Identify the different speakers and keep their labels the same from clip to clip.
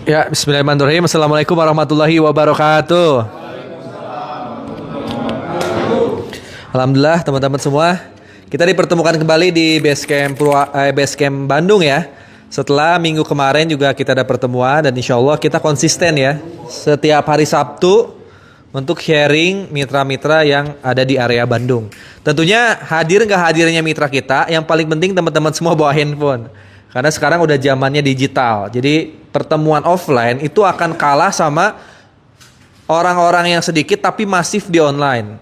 Speaker 1: Ya, bismillahirrahmanirrahim. Assalamualaikum warahmatullahi wabarakatuh. Alhamdulillah teman-teman semua, kita dipertemukan kembali di Basecamp Bandung ya. Setelah minggu kemarin juga kita ada pertemuan dan insya Allah kita konsisten ya. Setiap hari Sabtu untuk sharing mitra-mitra yang ada di area Bandung. Tentunya hadir nggak hadirnya mitra kita, yang paling penting teman-teman semua bawa handphone. Karena sekarang udah zamannya digital. Jadi pertemuan offline itu akan kalah sama orang-orang yang sedikit tapi masif di online.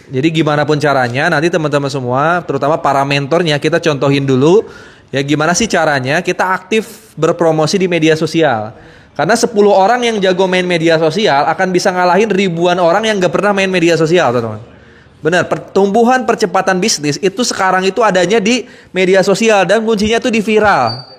Speaker 1: Jadi gimana pun caranya nanti teman-teman semua, terutama para mentornya, kita contohin dulu ya gimana sih caranya kita aktif berpromosi di media sosial. Karena 10 orang yang jago main media sosial akan bisa ngalahin ribuan orang yang gak pernah main media sosial, teman-teman. Benar, pertumbuhan percepatan bisnis itu sekarang itu adanya di media sosial dan kuncinya tuh di viral.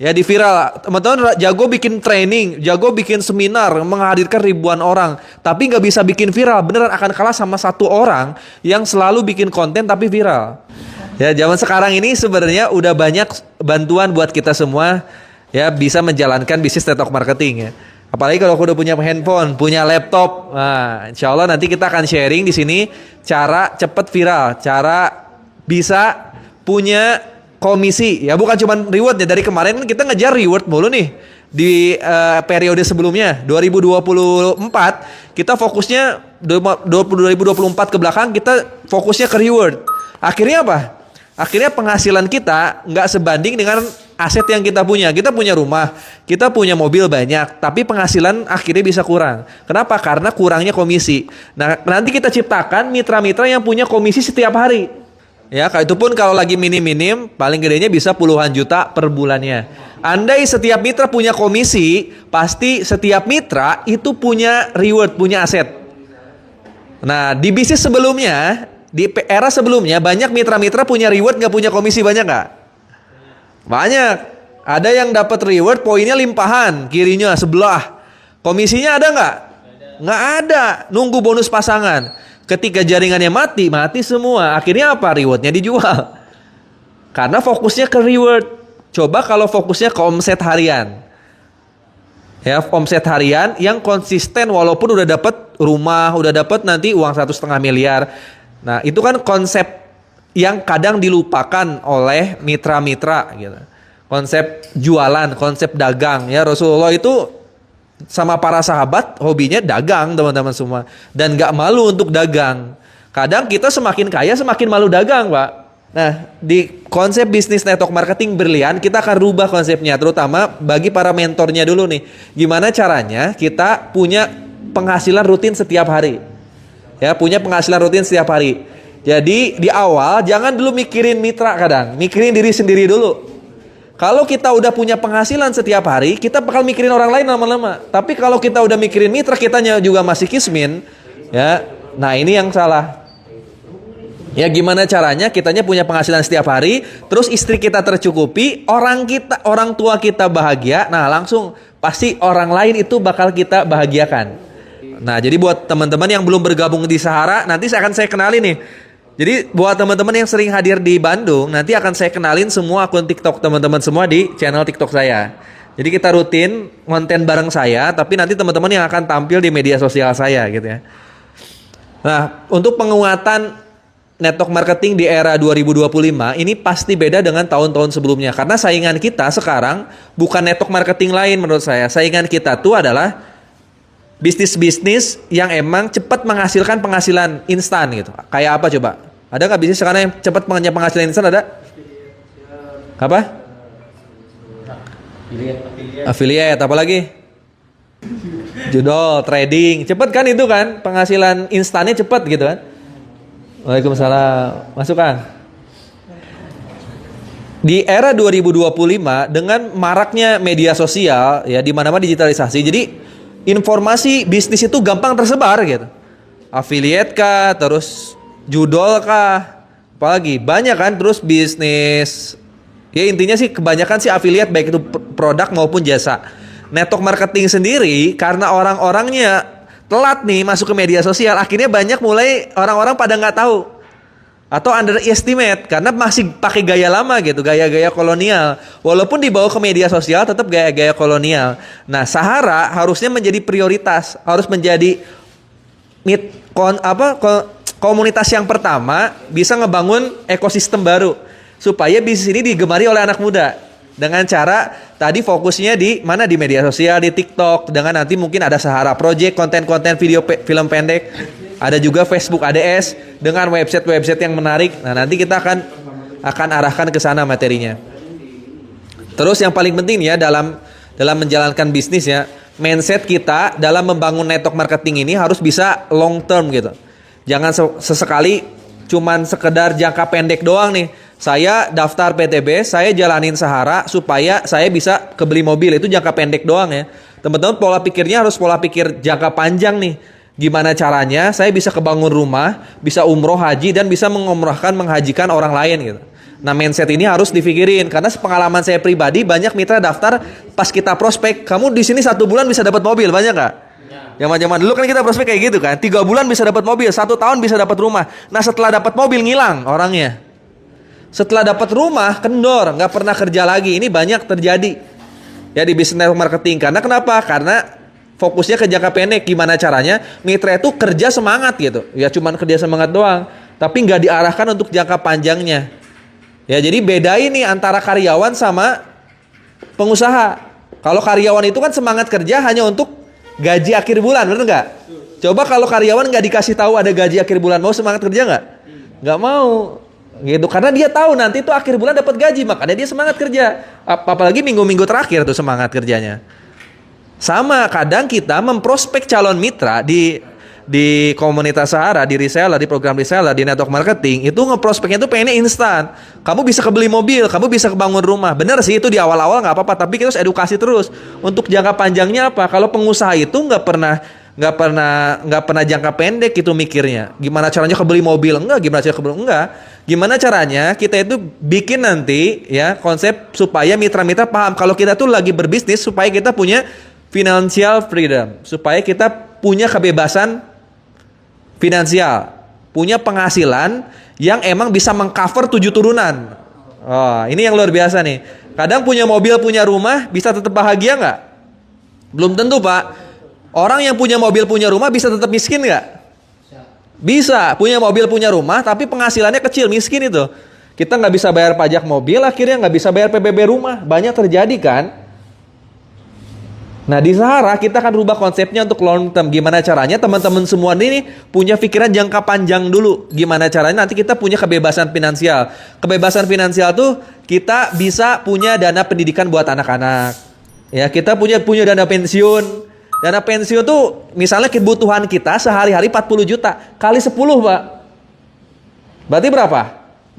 Speaker 1: Ya di viral, teman-teman jago bikin training, jago bikin seminar, menghadirkan ribuan orang, tapi nggak bisa bikin viral, beneran akan kalah sama satu orang yang selalu bikin konten tapi viral. Ya zaman sekarang ini sebenarnya udah banyak bantuan buat kita semua ya bisa menjalankan bisnis network marketing ya. Apalagi kalau aku udah punya handphone, punya laptop, nah insya Allah nanti kita akan sharing di sini cara cepet viral, cara bisa punya komisi ya, bukan cuma reward ya. Dari kemarin kan kita ngejar reward mulu nih di periode sebelumnya 2024 kita fokusnya 2024 ke belakang kita fokusnya ke reward. Akhirnya apa? Akhirnya penghasilan kita nggak sebanding dengan aset yang kita punya. Kita punya rumah, kita punya mobil banyak, tapi penghasilan akhirnya bisa kurang. Kenapa? Karena kurangnya komisi. Nah, nanti kita ciptakan mitra-mitra yang punya komisi setiap hari. Ya, itu pun kalau lagi minim-minim, paling gedenya bisa puluhan juta per bulannya. Andai setiap mitra punya komisi, pasti setiap mitra itu punya reward, punya aset. Nah, di bisnis sebelumnya, di era sebelumnya, banyak mitra-mitra punya reward, nggak punya komisi, banyak nggak? Banyak. Ada yang dapat reward, poinnya limpahan, kirinya sebelah. Komisinya ada nggak? Nggak ada. Nunggu bonus pasangan. Ketika jaringannya mati, mati semua. Akhirnya apa? Rewardnya dijual. Karena fokusnya ke reward. Coba kalau fokusnya ke omset harian. Ya, omset harian yang konsisten walaupun udah dapat rumah, udah dapat nanti uang 1,5 miliar. Nah, itu kan konsep yang kadang dilupakan oleh mitra-mitra gitu. Konsep jualan, konsep dagang ya. Rasulullah itu sama para sahabat hobinya dagang, teman-teman semua, dan gak malu untuk dagang. Kadang kita semakin kaya semakin malu dagang, Pak. Nah, di konsep bisnis network marketing brilian kita akan rubah konsepnya, terutama bagi para mentornya dulu nih. Gimana caranya kita punya penghasilan rutin setiap hari. Ya, punya penghasilan rutin setiap hari. Jadi di awal jangan dulu mikirin mitra, kadang mikirin diri sendiri dulu. Kalau kita udah punya penghasilan setiap hari, kita bakal mikirin orang lain lama-lama. Tapi kalau kita udah mikirin mitra, kitanya juga masih kismin, ya. Nah, ini yang salah. Ya, gimana caranya kitanya punya penghasilan setiap hari, terus istri kita tercukupi, orang tua kita bahagia. Nah, langsung pasti orang lain itu bakal kita bahagiakan. Nah, jadi buat teman-teman yang belum bergabung di Sahara, nanti saya kenalin nih. Jadi buat teman-teman yang sering hadir di Bandung, nanti akan saya kenalin semua akun TikTok teman-teman semua di channel TikTok saya. Jadi kita rutin konten bareng saya, tapi nanti teman-teman yang akan tampil di media sosial saya gitu ya. Nah, untuk penguatan network marketing di era 2025 ini pasti beda dengan tahun-tahun sebelumnya. Karena saingan kita sekarang bukan network marketing lain menurut saya. Saingan kita tuh adalah bisnis-bisnis yang emang cepat menghasilkan penghasilan instan gitu. Kayak apa coba? Ada nggak bisnis sekarang yang cepat punya penghasilan instan, ada? Apa? Affiliate, apa lagi? Judol, trading, cepat kan itu kan? Penghasilan instannya cepat gitu kan? Waalaikumsalam. Masukkan. Di era 2025 dengan maraknya media sosial ya, di mana-mana digitalisasi. Jadi informasi bisnis itu gampang tersebar gitu. Affiliate kah, terus judol kah, apalagi banyak kan, terus bisnis. Ya intinya sih kebanyakan sih affiliate, baik itu produk maupun jasa. Network marketing sendiri karena orang-orangnya telat nih masuk ke media sosial, akhirnya banyak mulai orang-orang pada nggak tahu. atau underestimate karena masih pakai gaya lama gitu, gaya-gaya kolonial. Walaupun dibawa ke media sosial tetap gaya-gaya kolonial. Nah, Sahara harusnya menjadi prioritas, harus menjadi komunitas yang pertama bisa ngebangun ekosistem baru supaya bisnis ini digemari oleh anak muda. Dengan cara tadi fokusnya di mana, di media sosial, di TikTok, dengan nanti mungkin ada Sahara Project, konten-konten video film pendek. Ada juga Facebook ADS dengan website-website yang menarik. Nah, nanti kita akan arahkan ke sana materinya. Terus yang paling penting ya dalam menjalankan bisnis ya, mindset kita dalam membangun network marketing ini harus bisa long term gitu. Jangan sesekali cuman sekedar jangka pendek doang nih. Saya daftar PTB, saya jalanin Sahara supaya saya bisa kebeli mobil. Itu jangka pendek doang ya. Teman-teman, pola pikirnya harus pola pikir jangka panjang nih. Gimana caranya saya bisa kebangun rumah, bisa umroh, haji, dan bisa menghajikan orang lain gitu. Nah, mindset ini harus dipikirin. Karena pengalaman saya pribadi, banyak mitra daftar pas kita prospek, kamu di sini 1 bulan bisa dapat mobil, banyak gak? Zaman-zaman dulu kan kita prospek kayak gitu kan, 3 bulan bisa dapat mobil, 1 tahun bisa dapat rumah. Nah, setelah dapat mobil ngilang orangnya. Setelah dapat rumah kendor, nggak pernah kerja lagi. Ini banyak terjadi ya di bisnis network marketing. Karena kenapa? Karena fokusnya ke jangka pendek. Gimana caranya mitra itu kerja semangat gitu. Ya cuman kerja semangat doang, tapi nggak diarahkan untuk jangka panjangnya. Ya, jadi beda ini antara karyawan sama pengusaha. Kalau karyawan itu kan semangat kerja hanya untuk gaji akhir bulan, bener nggak? Coba kalau karyawan nggak dikasih tahu ada gaji akhir bulan, mau semangat kerja nggak? Nggak mau. Gitu, karena dia tahu nanti tuh akhir bulan dapat gaji, makanya dia semangat kerja. Apalagi minggu-minggu terakhir tuh semangat kerjanya. Sama, kadang kita memprospek calon mitra di komunitas Sahara, di reseller, di program reseller, di network marketing, itu ngeprospeknya tuh pengennya instan. Kamu bisa kebeli mobil, kamu bisa kebangun rumah. Bener sih itu di awal-awal nggak apa-apa, tapi kita harus edukasi terus. Untuk jangka panjangnya apa? Kalau pengusaha itu nggak pernah jangka pendek itu mikirnya. Gimana caranya kebeli mobil? Gimana caranya kita itu bikin nanti ya konsep supaya mitra-mitra paham kalau kita tuh lagi berbisnis supaya kita punya financial freedom, supaya kita punya kebebasan finansial, punya penghasilan yang emang bisa mengcover 7 turunan. Oh, ini yang luar biasa nih. Kadang punya mobil, punya rumah, bisa tetap bahagia nggak? Belum tentu, Pak. Orang yang punya mobil, punya rumah bisa tetap miskin nggak? Bisa. Punya mobil, punya rumah, tapi penghasilannya kecil, miskin itu. Kita nggak bisa bayar pajak mobil, akhirnya nggak bisa bayar PBB rumah. Banyak terjadi kan? Nah, di Sahara kita akan rubah konsepnya untuk long term. Gimana caranya teman-teman semua ini punya pikiran jangka panjang dulu. Gimana caranya nanti kita punya kebebasan finansial. Kebebasan finansial tuh kita bisa punya dana pendidikan buat anak-anak. Ya, kita punya dana pensiun. Dana pensiun tuh misalnya kebutuhan kita sehari-hari 40 juta kali 10, Pak. Berarti berapa?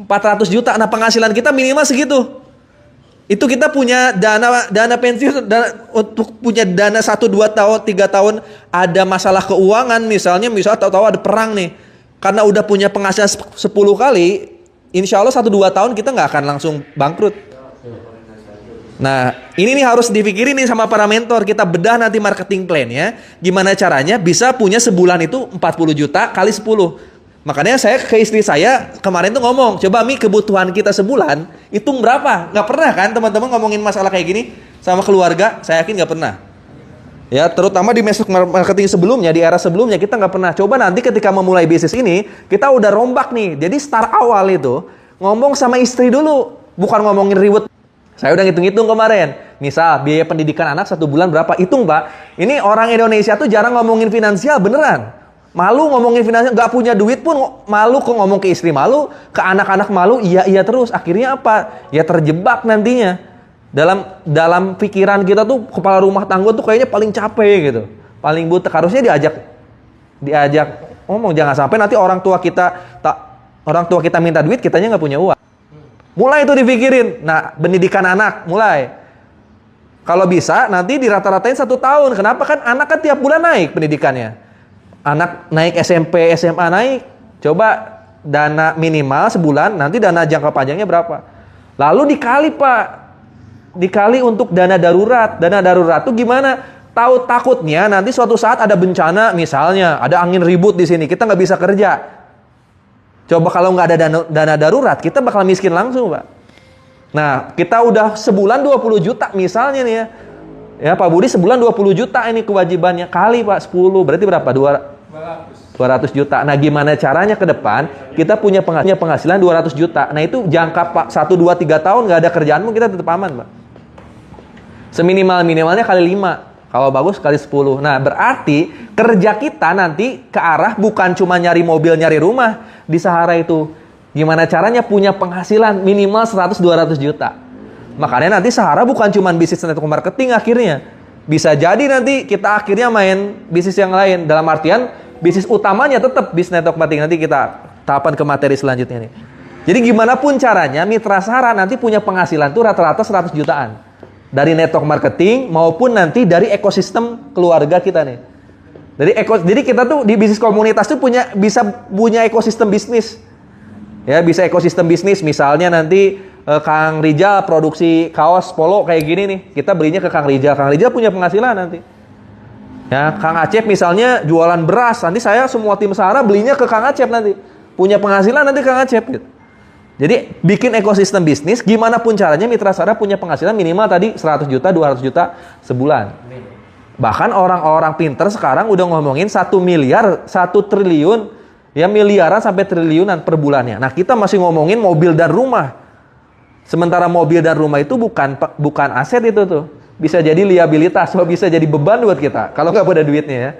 Speaker 1: 400 juta. Nah, penghasilan kita minimal segitu. Itu kita punya dana pensiun, untuk punya dana 1, 2 tahun, 3 tahun ada masalah keuangan misalnya tahu-tahu ada perang nih. Karena udah punya penghasilan 10 kali, insya Allah 1-2 tahun kita nggak akan langsung bangkrut. Nah, ini nih harus dipikirin nih sama para mentor. Kita bedah nanti marketing plan ya. Gimana caranya bisa punya sebulan itu 40 juta kali 10. Makanya saya ke istri saya kemarin tuh ngomong, coba Mi, kebutuhan kita sebulan hitung berapa? Nggak pernah kan teman-teman ngomongin masalah kayak gini sama keluarga? Saya yakin nggak pernah. Ya, terutama di marketing sebelumnya, di era sebelumnya kita nggak pernah. Coba nanti ketika memulai bisnis ini, kita udah rombak nih. Jadi start awal itu ngomong sama istri dulu, bukan ngomongin ribet. Saya udah ngitung-ngitung kemarin. Misal biaya pendidikan anak 1 bulan berapa? Hitung, Pak. Ini orang Indonesia tuh jarang ngomongin finansial, beneran. Malu ngomongin finansial, nggak punya duit pun malu, kok ngomong ke istri malu, ke anak-anak malu, iya terus. Akhirnya apa? Ya terjebak nantinya. Dalam pikiran kita tuh kepala rumah tangga tuh kayaknya paling capek gitu, paling butek. Harusnya diajak ngomong, jangan sampai nanti orang tua kita minta duit, kitanya nggak punya uang. Mulai itu dipikirin. Nah, pendidikan anak mulai. Kalau bisa nanti dirata-ratain 1 tahun. Kenapa? Kan anak kan tiap bulan naik pendidikannya. Anak naik SMP, SMA naik. Coba dana minimal sebulan, nanti dana jangka panjangnya berapa? Lalu dikali, Pak. Dikali untuk dana darurat. Dana darurat tuh gimana? Tahu takutnya nanti suatu saat ada bencana, misalnya ada angin ribut di sini, kita nggak bisa kerja. Coba kalau nggak ada dana darurat, kita bakal miskin langsung, Pak. Nah, kita udah sebulan 20 juta misalnya nih ya. Ya, Pak Budi sebulan 20 juta ini kewajibannya. Kali, Pak, 10. Berarti berapa? 200 juta. Nah, gimana caranya ke depan kita punya penghasilan 200 juta. Nah, itu jangka Pak 1, 2, 3 tahun nggak ada kerjaanmu, kita tetap aman, Pak. Seminimal-minimalnya kali 5. Kalau bagus kali 10. Nah, berarti kerja kita nanti ke arah bukan cuma nyari mobil, nyari rumah di Sahara itu. Gimana caranya punya penghasilan minimal 100-200 juta. Makanya nanti Sahara bukan cuma bisnis network marketing akhirnya. Bisa jadi nanti kita akhirnya main bisnis yang lain. Dalam artian bisnis utamanya tetap bisnis network marketing. Nanti kita tahapan ke materi selanjutnya nih. Jadi gimana pun caranya mitra Sahara nanti punya penghasilan tuh rata-rata 100 jutaan. Dari network marketing maupun nanti dari ekosistem keluarga kita nih. Jadi kita tuh di bisnis komunitas tuh bisa punya ekosistem bisnis. Ya, bisa ekosistem bisnis. Misalnya nanti Kang Rijal produksi kaos polo kayak gini nih. Kita belinya ke Kang Rijal. Kang Rijal punya penghasilan nanti. Ya, Kang Acep misalnya jualan beras. Nanti saya semua tim Sahara belinya ke Kang Acep nanti. Punya penghasilan nanti Kang Acep gitu. Jadi bikin ekosistem bisnis, gimana pun caranya mitra Sahara punya penghasilan minimal tadi 100 juta, 200 juta sebulan. Bahkan orang-orang pinter sekarang udah ngomongin 1 miliar, 1 triliun, ya miliaran sampai triliunan per bulannya. Nah, kita masih ngomongin mobil dan rumah. Sementara mobil dan rumah itu bukan aset itu tuh. Bisa jadi liabilitas, bisa jadi beban buat kita kalau nggak ada duitnya ya.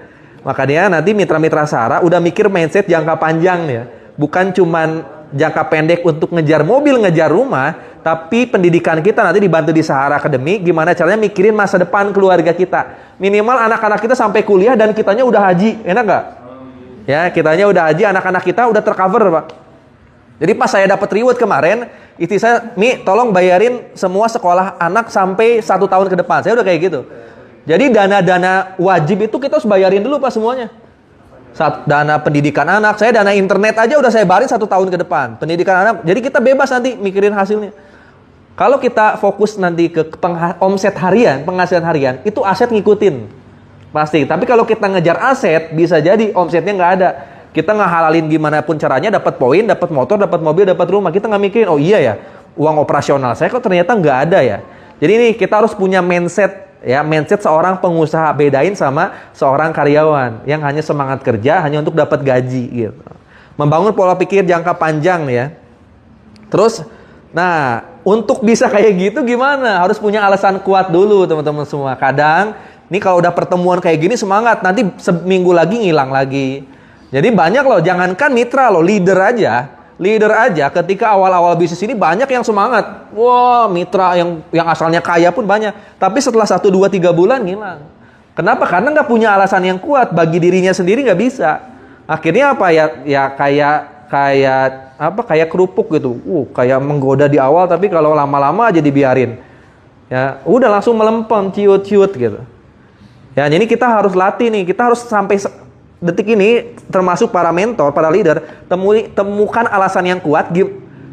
Speaker 1: Makanya nanti mitra-mitra Sahara udah mikir mindset jangka panjang ya. Bukan cuman jangka pendek untuk ngejar mobil, ngejar rumah, tapi pendidikan kita nanti dibantu di Sahara Academy, gimana caranya mikirin masa depan keluarga kita. Minimal anak-anak kita sampai kuliah dan kitanya udah haji, enak nggak? Ya, kitanya udah haji, anak-anak kita udah tercover, Pak. Jadi pas saya dapat reward kemarin, istri saya, Mi, tolong bayarin semua sekolah anak sampai 1 tahun ke depan. Saya udah kayak gitu. Jadi dana-dana wajib itu kita harus bayarin dulu, Pak, semuanya. Dana pendidikan anak, saya dana internet aja udah saya bayarin 1 tahun ke depan. Pendidikan anak, jadi kita bebas nanti mikirin hasilnya. Kalau kita fokus nanti ke omset harian, penghasilan harian, itu aset ngikutin. Pasti. Tapi kalau kita ngejar aset, bisa jadi omsetnya nggak ada. Kita ngehalalin gimana pun caranya, dapat poin, dapat motor, dapat mobil, dapat rumah. Kita nggak mikirin, oh iya ya, uang operasional saya kok ternyata nggak ada ya. Jadi ini kita harus punya mindset. Ya, mindset seorang pengusaha, bedain sama seorang karyawan yang hanya semangat kerja hanya untuk dapat gaji gitu. Membangun pola pikir jangka panjang ya. Terus, nah untuk bisa kayak gitu gimana? Harus punya alasan kuat dulu teman-teman semua. Kadang, nih kalau udah pertemuan kayak gini semangat, nanti seminggu lagi ngilang lagi. Jadi banyak loh, jangankan mitra loh, leader aja ketika awal-awal bisnis ini banyak yang semangat. Wah, mitra yang asalnya kaya pun banyak. Tapi setelah 1, 2, 3 bulan ngilang. Kenapa? Karena nggak punya alasan yang kuat. Bagi dirinya sendiri nggak bisa. Akhirnya apa ya kayak kerupuk gitu. Kayak menggoda di awal tapi kalau lama-lama aja dibiarin. Ya, udah langsung melempem, ciut-ciut gitu. Ya, jadi kita harus latih nih. Kita harus sampai detik ini, termasuk para mentor, para leader, temukan alasan yang kuat.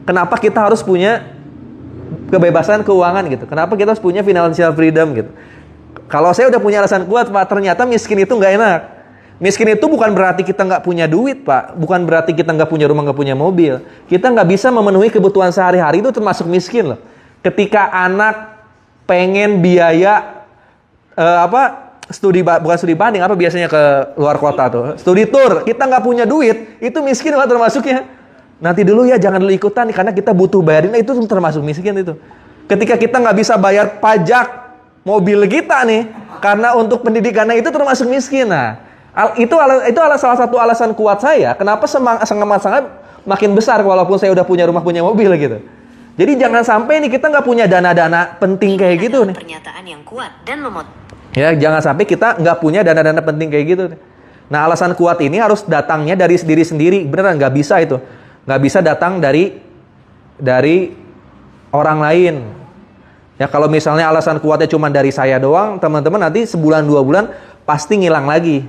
Speaker 1: Kenapa kita harus punya kebebasan keuangan gitu? Kenapa kita harus punya financial freedom gitu? Kalau saya udah punya alasan kuat, Pak, ternyata miskin itu nggak enak. Miskin itu bukan berarti kita nggak punya duit, Pak. Bukan berarti kita nggak punya rumah, nggak punya mobil. Kita nggak bisa memenuhi kebutuhan sehari-hari, itu termasuk miskin loh. Ketika anak pengen biaya bukan studi banding, apa biasanya ke luar kota tuh, studi tour, kita nggak punya duit, itu miskin Pak termasuknya. Nanti dulu ya, jangan dulu ikutan karena kita butuh bayarin, itu termasuk miskin itu. Ketika kita nggak bisa bayar pajak mobil kita nih, karena untuk pendidikannya itu termasuk miskin. Nah, itu salah satu alasan kuat saya, kenapa sangat makin besar walaupun saya udah punya rumah, punya mobil gitu. Jadi jangan sampai nih kita nggak punya dana-dana penting kayak gitu nih.
Speaker 2: Pernyataan yang kuat dan memot.
Speaker 1: Ya, jangan sampai kita nggak punya dana-dana penting kayak gitu. Nah, alasan kuat ini harus datangnya dari diri sendiri. Beneran nggak bisa itu. Nggak bisa datang dari orang lain. Ya, kalau misalnya alasan kuatnya cuma dari saya doang, teman-teman nanti sebulan 2 bulan pasti ngilang lagi.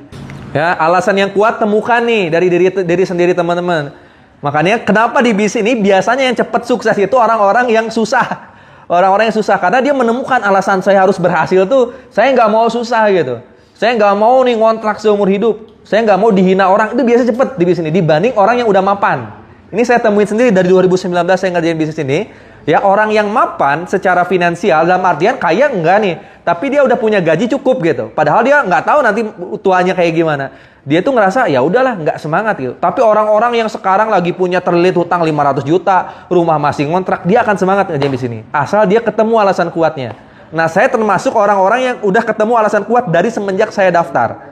Speaker 1: Ya, alasan yang kuat temukan nih dari diri sendiri teman-teman. Makanya kenapa di bisnis ini biasanya yang cepat sukses itu orang-orang yang susah. Orang-orang yang susah, karena dia menemukan alasan saya harus berhasil tuh, saya nggak mau susah gitu. Saya nggak mau nih ngontrak seumur hidup. Saya nggak mau dihina orang. Itu biasa cepet di bisnis ini dibanding orang yang udah mapan. Ini saya temuin sendiri dari 2019 saya ngerjain bisnis ini. Ya, orang yang mapan secara finansial dalam artian kaya enggak nih, tapi dia udah punya gaji cukup gitu. Padahal dia nggak tahu nanti tuanya kayak gimana. Dia tuh ngerasa ya udahlah nggak semangat gitu. Tapi orang-orang yang sekarang lagi punya terlilit hutang 500 juta, rumah masih ngontrak, dia akan semangat ngerjain di sini. Asal dia ketemu alasan kuatnya. Nah, saya termasuk orang-orang yang udah ketemu alasan kuat dari semenjak saya daftar.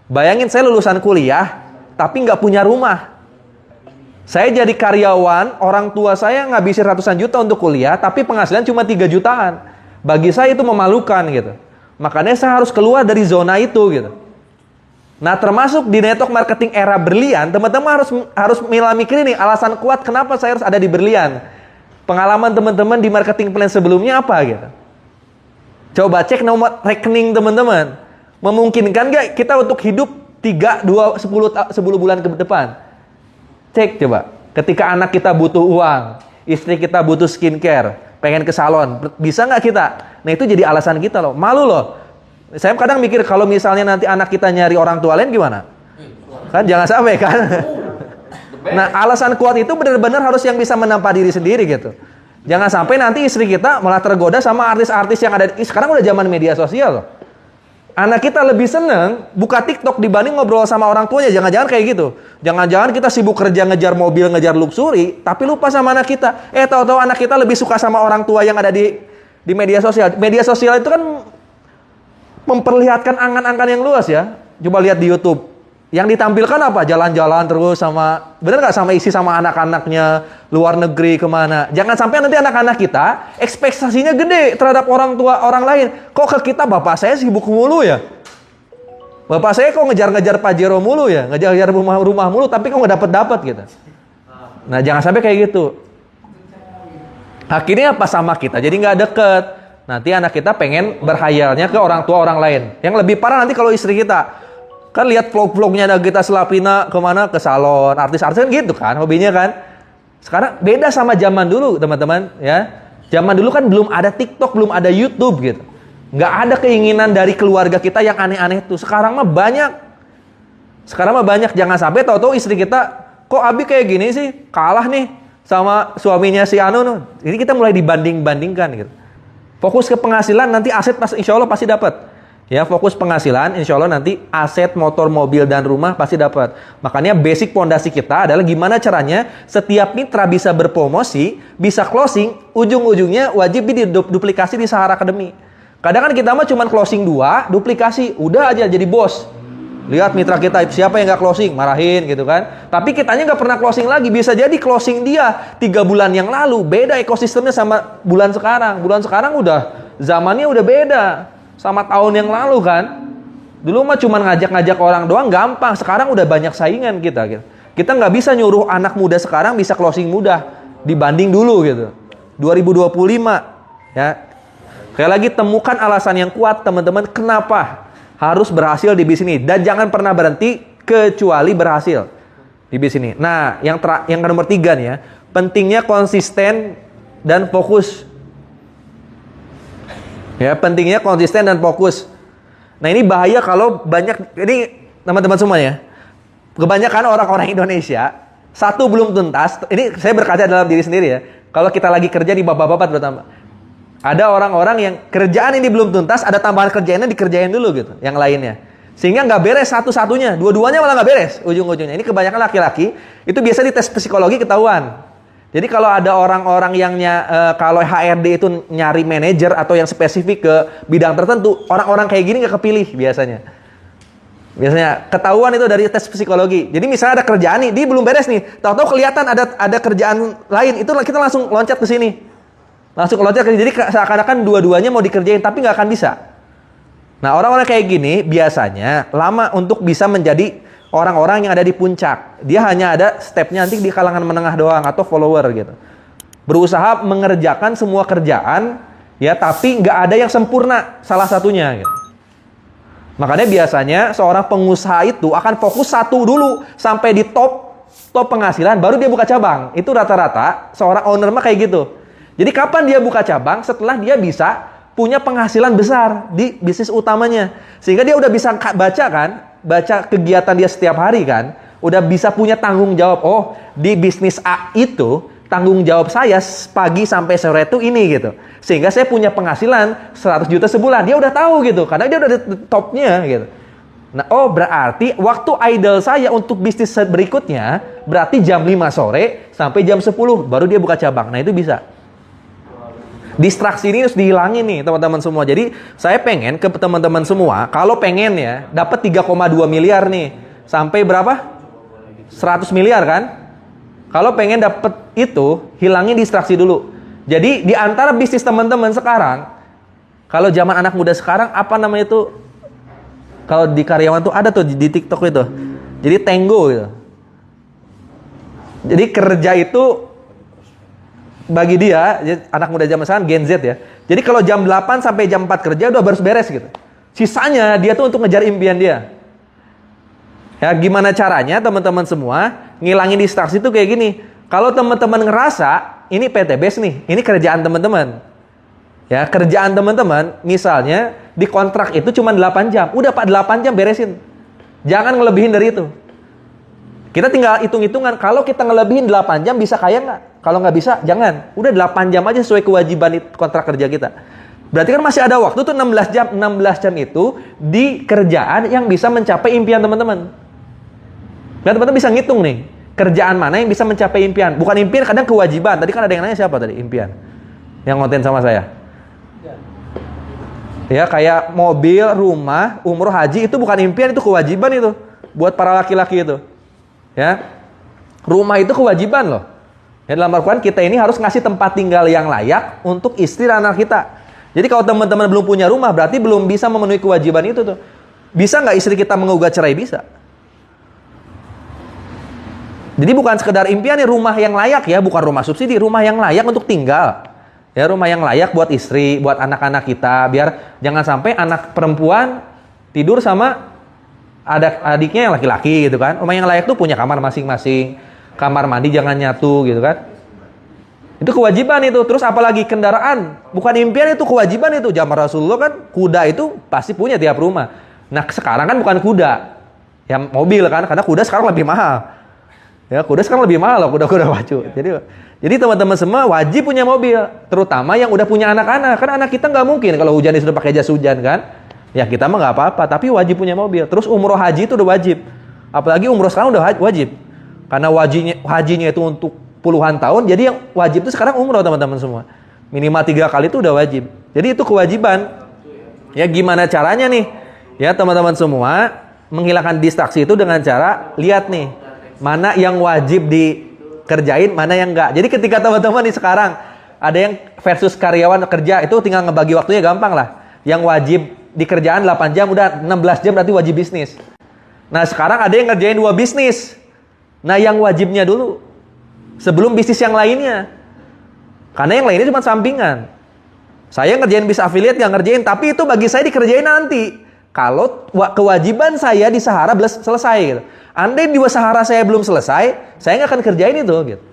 Speaker 1: Bayangin saya lulusan kuliah, tapi nggak punya rumah. Saya jadi karyawan, orang tua saya ngabisin ratusan juta untuk kuliah, tapi penghasilan cuma 3 jutaan. Bagi saya itu memalukan gitu. Makanya saya harus keluar dari zona itu gitu. Nah, termasuk di network marketing era berlian, teman-teman harus mikirin nih alasan kuat kenapa saya harus ada di berlian. Pengalaman teman-teman di marketing plan sebelumnya apa gitu. Coba cek nomor rekening teman-teman. Memungkinkan nggak kita untuk hidup 3, 2, 10 bulan ke depan? Cek coba, ketika anak kita butuh uang, istri kita butuh skincare, pengen ke salon, bisa nggak kita? Nah, itu jadi alasan kita loh, malu loh. Saya kadang mikir kalau misalnya nanti anak kita nyari orang tua lain gimana? Kan jangan sampai kan? Nah, alasan kuat itu benar-benar harus yang bisa menampa diri sendiri gitu. Jangan sampai nanti istri kita malah tergoda sama artis-artis yang ada. Sekarang udah zaman media sosial loh. Anak kita lebih seneng buka TikTok dibanding ngobrol sama orang tuanya. Jangan-jangan kayak gitu. Jangan-jangan kita sibuk kerja ngejar mobil, ngejar luxury, tapi lupa sama anak kita. Tahu-tahu anak kita lebih suka sama orang tua yang ada di media sosial. Media sosial itu kan memperlihatkan angan-angan yang luas ya. Coba lihat di YouTube. Yang ditampilkan apa? Jalan-jalan terus sama, bener nggak, sama isi sama anak-anaknya, luar negeri kemana. Jangan sampai nanti anak-anak kita ekspektasinya gede terhadap orang tua orang lain. Kok ke kita bapak saya sibuk mulu ya? Bapak saya kok ngejar-ngejar Pajero mulu ya? Ngejar-ngejar rumah mulu tapi kok nggak dapet-dapet gitu. Nah, jangan sampai kayak gitu. Akhirnya apa sama kita? Jadi nggak deket. Nanti anak kita pengen berhayalnya ke orang tua orang lain. Yang lebih parah nanti kalau istri kita. Kan lihat vlog-vlognya Nagita Slavina kemana, ke salon, artis-artis kan gitu kan, hobinya kan. Sekarang beda sama zaman dulu teman-teman ya. Zaman dulu kan belum ada TikTok, belum ada YouTube gitu. Nggak ada keinginan dari keluarga kita yang aneh-aneh tuh. Sekarang mah banyak. Jangan sampai tahu-tahu istri kita, kok Abi kayak gini sih, kalah nih sama suaminya si Anu. Ini kita mulai dibanding-bandingkan gitu. Fokus ke penghasilan, nanti aset insya Allah pasti dapat. Ya, fokus penghasilan, insya Allah nanti aset, motor, mobil, dan rumah pasti dapat. Makanya basic pondasi kita adalah gimana caranya setiap mitra bisa berpromosi, bisa closing, ujung-ujungnya wajib duplikasi di Sahara Academy. Kadang kan kita mah cuma closing 2, duplikasi, udah aja jadi bos. Lihat mitra kita, siapa yang nggak closing, marahin gitu kan. Tapi kitanya nggak pernah closing lagi, bisa jadi closing dia 3 bulan yang lalu, beda ekosistemnya sama bulan sekarang. Bulan sekarang udah, zamannya udah beda. Sama tahun yang lalu kan. Dulu mah cuma ngajak-ngajak orang doang gampang. Sekarang udah banyak saingan kita gitu. Kita nggak bisa nyuruh anak muda sekarang bisa closing mudah dibanding dulu gitu. 2025 ya. Sekali lagi temukan alasan yang kuat teman-teman kenapa harus berhasil di bisnis ini, dan jangan pernah berhenti kecuali berhasil di bisnis ini. Nah, yang nomor 3 nih ya, pentingnya konsisten dan fokus. Ya, pentingnya konsisten dan fokus. Nah, ini bahaya kalau banyak, ini teman-teman semua ya. Kebanyakan orang-orang Indonesia, satu belum tuntas, ini saya berkaca dalam diri sendiri ya. Kalau kita lagi kerja di bapak-bapak terutama. Ada orang-orang yang kerjaan ini belum tuntas, ada tambahan kerjaannya dikerjain dulu gitu, yang lainnya. Sehingga nggak beres satu-satunya, dua-duanya malah nggak beres ujung-ujungnya. Ini kebanyakan laki-laki, itu biasa di tes psikologi ketahuan. Jadi kalau ada orang-orang yang kalau HRD itu nyari manajer atau yang spesifik ke bidang tertentu, orang-orang kayak gini nggak kepilih biasanya. Biasanya ketahuan itu dari tes psikologi. Jadi misalnya ada kerjaan nih, dia belum beres nih, tahu-tahu kelihatan ada kerjaan lain, itu kita langsung loncat ke sini, langsung loncat ke sini. Jadi seakan-akan dua-duanya mau dikerjain, tapi nggak akan bisa. Nah, orang-orang kayak gini biasanya lama untuk bisa menjadi orang-orang yang ada di puncak. Dia hanya ada stepnya nanti di kalangan menengah doang atau follower gitu. Berusaha mengerjakan semua kerjaan ya, tapi nggak ada yang sempurna salah satunya gitu. Makanya biasanya seorang pengusaha itu akan fokus satu dulu sampai di top penghasilan, baru dia buka cabang. Itu rata-rata seorang owner mah kayak gitu. Jadi kapan dia buka cabang? Setelah dia bisa punya penghasilan besar di bisnis utamanya. Sehingga dia udah bisa baca kegiatan dia setiap hari kan. udah bisa punya tanggung jawab. Oh, di bisnis A itu tanggung jawab saya pagi sampai sore itu ini gitu. Sehingga saya punya penghasilan 100 juta sebulan. Dia udah tahu gitu, karena dia udah di topnya gitu. Nah, oh berarti waktu idle saya untuk bisnis berikutnya berarti jam 5 sore sampai jam 10 baru dia buka cabang. Nah, itu bisa. Distraksi ini harus dihilangin nih teman-teman semua. Jadi saya pengen ke teman-teman semua, kalau pengen ya dapat 3,2 miliar nih, sampai berapa? 100 miliar kan? Kalau pengen dapat itu, hilangin distraksi dulu. Jadi di antara bisnis teman-teman sekarang, kalau zaman anak muda sekarang apa namanya itu? Kalau di karyawan tuh ada tuh di TikTok itu. Jadi Tango gitu. Jadi kerja itu bagi dia, anak muda zaman sekarang Gen Z ya. Jadi kalau jam 8 sampai jam 4 kerja udah harus beres gitu. Sisanya dia tuh untuk ngejar impian dia. Ya, gimana caranya teman-teman semua ngilangin distraksi itu kayak gini. Kalau teman-teman ngerasa ini PTBS nih, ini kerjaan teman-teman. Ya, kerjaan teman-teman misalnya di kontrak itu cuma 8 jam. Udah Pak 8 jam beresin. Jangan ngelebihin dari itu. Kita tinggal hitung-hitungan, kalau kita ngelebihin 8 jam bisa kaya nggak? Kalau nggak bisa, jangan. Udah 8 jam aja sesuai kewajiban kontrak kerja kita. Berarti kan masih ada waktu tuh 16 jam. 16 jam itu di kerjaan yang bisa mencapai impian teman-teman. Dan teman-teman bisa ngitung nih, kerjaan mana yang bisa mencapai impian. Bukan impian, kadang kewajiban. Tadi kan ada yang nanya siapa tadi? Impian. Yang ngonten sama saya. Ya, kayak mobil, rumah, umroh, haji itu bukan impian, itu kewajiban itu. Buat para laki-laki itu. Ya, rumah itu kewajiban loh. Ya, dalam Al-Quran kita ini harus ngasih tempat tinggal yang layak untuk istri dan anak kita. Jadi kalau teman-teman belum punya rumah, berarti belum bisa memenuhi kewajiban itu tuh. Bisa nggak istri kita menggugat cerai? Bisa. Jadi bukan sekedar impian nih, rumah yang layak ya, bukan rumah subsidi, rumah yang layak untuk tinggal. Ya, rumah yang layak buat istri, buat anak-anak kita, biar jangan sampai anak perempuan tidur sama adiknya yang laki-laki gitu kan. Rumah yang layak tuh punya kamar masing-masing, kamar mandi jangan nyatu gitu kan. Itu kewajiban itu. Terus apalagi kendaraan, bukan impian, itu kewajiban itu. Zaman Rasulullah kan kuda itu pasti punya tiap rumah. Nah sekarang kan bukan kuda, ya mobil kan, karena kuda sekarang lebih mahal. Ya, kuda sekarang lebih mahal loh, kuda-kuda pacu. Jadi teman-teman semua wajib punya mobil, terutama yang udah punya anak-anak. Kan anak kita nggak mungkin kalau hujan sudah pakai jas hujan kan. Ya kita mah nggak apa-apa, tapi wajib punya mobil. Terus umroh haji itu udah wajib. Apalagi umroh sekarang udah wajib. Karena hajinya itu untuk puluhan tahun, jadi yang wajib itu sekarang umroh teman-teman semua. Minimal 3 kali itu udah wajib. Jadi itu kewajiban. Ya gimana caranya nih? Ya teman-teman semua menghilangkan distraksi itu dengan cara lihat nih. Mana yang wajib dikerjain, mana yang enggak. Jadi ketika teman-teman nih sekarang ada yang versus karyawan kerja, itu tinggal ngebagi waktunya gampang lah. Yang wajib di kerjaan 8 jam, udah 16 jam berarti wajib bisnis. Nah sekarang ada yang ngerjain 2 bisnis. Nah yang wajibnya dulu sebelum bisnis yang lainnya. Karena yang lainnya cuma sampingan. Saya ngerjain bisnis affiliate, nggak ngerjain, tapi itu bagi saya dikerjain nanti. Kalau kewajiban saya di Sahara belum selesai gitu. Andai di Sahara saya belum selesai, saya nggak akan kerjain itu gitu.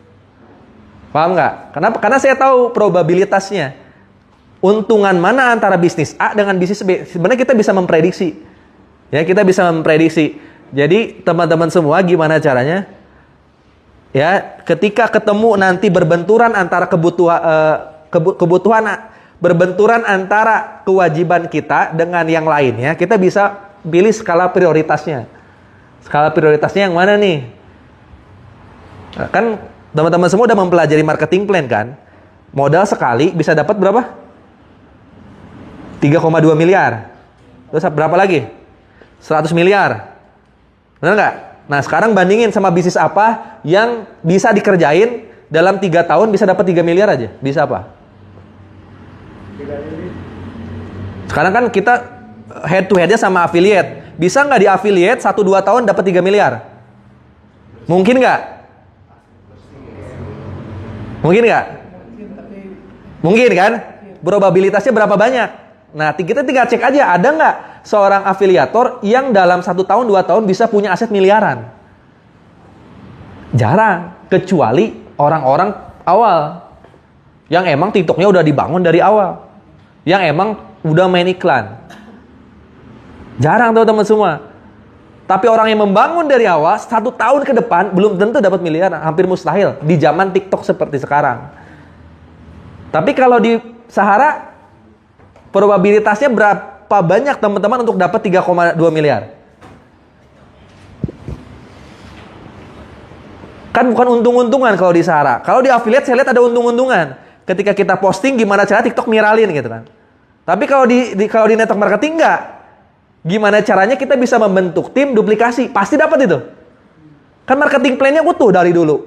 Speaker 1: Paham nggak? Kenapa? Karena saya tahu probabilitasnya. Untungan mana antara bisnis A dengan bisnis B. Sebenarnya kita bisa memprediksi. Ya, kita bisa memprediksi. Jadi teman-teman semua gimana caranya? Ya, ketika ketemu nanti berbenturan antara kebutuhan berbenturan antara kewajiban kita dengan yang lainnya, kita bisa pilih skala prioritasnya. Skala prioritasnya yang mana nih? Kan teman-teman semua udah mempelajari marketing plan kan? Modal sekali bisa dapat berapa? 3,2 miliar. Terus berapa lagi? 100 miliar. Benar nggak? Nah sekarang bandingin sama bisnis apa yang bisa dikerjain dalam 3 tahun bisa dapat 3 miliar aja. Bisa apa? Sekarang kan kita head to headnya sama affiliate. Bisa nggak di affiliate 1-2 tahun dapat 3 miliar? Mungkin nggak? Mungkin nggak? Mungkin kan? Probabilitasnya berapa banyak? Nah kita tinggal cek aja, ada nggak seorang afiliator yang dalam 1 tahun 2 tahun bisa punya aset miliaran? Jarang. Kecuali orang-orang awal yang emang TikToknya udah dibangun dari awal, yang emang udah main iklan. Jarang teman-teman semua. Tapi orang yang membangun dari awal 1 tahun ke depan belum tentu dapat miliar, hampir mustahil di zaman TikTok seperti sekarang. Tapi kalau di Sahara probabilitasnya berapa banyak teman-teman untuk dapat 3,2 miliar? Kan bukan untung-untungan kalau di Sahara. Kalau di affiliate saya lihat ada untung-untungan. Ketika kita posting gimana cara TikTok viralin gitu kan. Tapi kalau di network marketing enggak. Gimana caranya kita bisa membentuk tim duplikasi? Pasti dapat itu. Kan marketing plan-nya utuh dari dulu.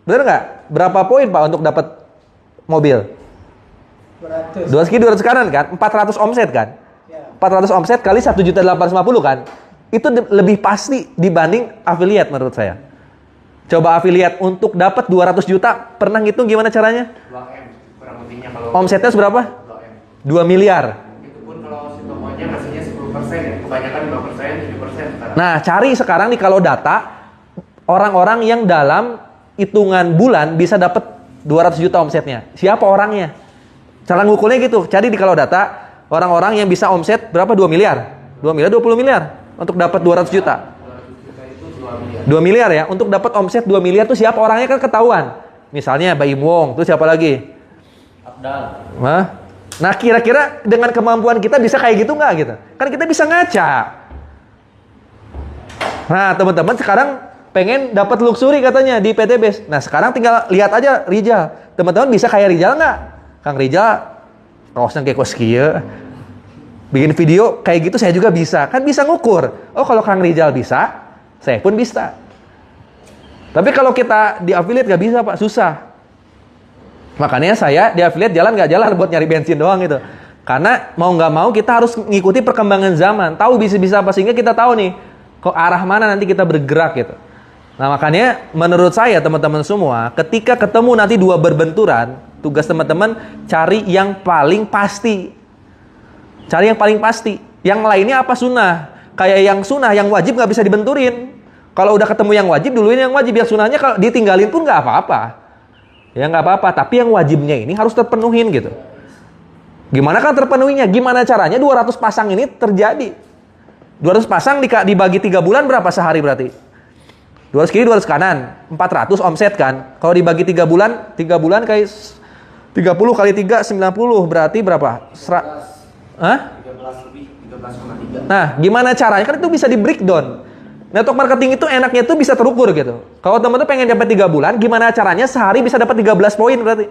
Speaker 1: Benar nggak? Berapa poin Pak untuk dapat mobil? 200 sekian 200 kanan kan? 400 omset kan? 400 omset kali 1.850 kan? Itu lebih pasti dibanding affiliate menurut saya. Coba affiliate untuk dapat 200 juta, pernah ngitung gimana caranya?
Speaker 3: 2M kurang lebihnya kalau
Speaker 1: Omsetnya berapa?
Speaker 3: 2M.
Speaker 1: 2 miliar.
Speaker 3: Itu pun kalau si tokonya ngasihnya 10% ya, kebanyakan 5%, 7% sekarang.
Speaker 1: Nah, cari sekarang nih kalau data orang-orang yang dalam hitungan bulan bisa dapat 200 juta omsetnya. Siapa orangnya? Cara ngukurnya gitu. Cari di kalau data orang-orang yang bisa omset berapa? 2 miliar. 2 miliar 20 miliar untuk dapat 200 juta.
Speaker 3: 200 juta itu 2 miliar.
Speaker 1: 2 miliar ya. Untuk dapat omset 2 miliar tuh siapa orangnya kan ketahuan. Misalnya Baim Wong, terus siapa lagi?
Speaker 3: Abdal.
Speaker 1: Nah, kira-kira dengan kemampuan kita bisa kayak gitu nggak gitu? Kan kita bisa ngaca. Nah, teman-teman sekarang pengen dapat luxury katanya di PT Base. Nah, sekarang tinggal lihat aja Rijal. Teman-teman bisa kayak Rijal nggak? Kang Rijal, kaosnya kayak kos kieu. Bikin video kayak gitu saya juga bisa. Kan bisa ngukur. Oh, kalau Kang Rijal bisa, saya pun bisa. Tapi kalau kita di affiliate nggak bisa Pak, susah. Makanya saya di affiliate jalan nggak jalan buat nyari bensin doang gitu. Karena mau nggak mau kita harus ngikuti perkembangan zaman. Tahu bisa apa sehingga kita tahu nih ke arah mana nanti kita bergerak gitu. Nah makanya menurut saya teman-teman semua ketika ketemu nanti dua berbenturan, tugas teman-teman cari yang paling pasti. Cari yang paling pasti. Yang lainnya apa sunnah. Kayak yang sunnah, yang wajib nggak bisa dibenturin. Kalau udah ketemu yang wajib, duluin yang wajib. Yang sunnahnya kalau ditinggalin pun nggak apa-apa. Ya nggak apa-apa, tapi yang wajibnya ini harus terpenuhin gitu. Gimana kan terpenuhinya? Gimana caranya 200 pasang ini terjadi? 200 pasang dibagi 3 bulan berapa sehari berarti? 200 kiri, 200 kanan. 400 omset kan? Kalau dibagi 3 bulan kayak 30 kali 3, 90. Berarti berapa?
Speaker 3: 13 lebih, 13,3.
Speaker 1: Nah, gimana caranya? Kan itu bisa di breakdown. Network marketing itu enaknya tuh bisa terukur gitu. Kalau teman-teman pengen dapat 3 bulan, gimana caranya sehari bisa dapat 13 poin berarti?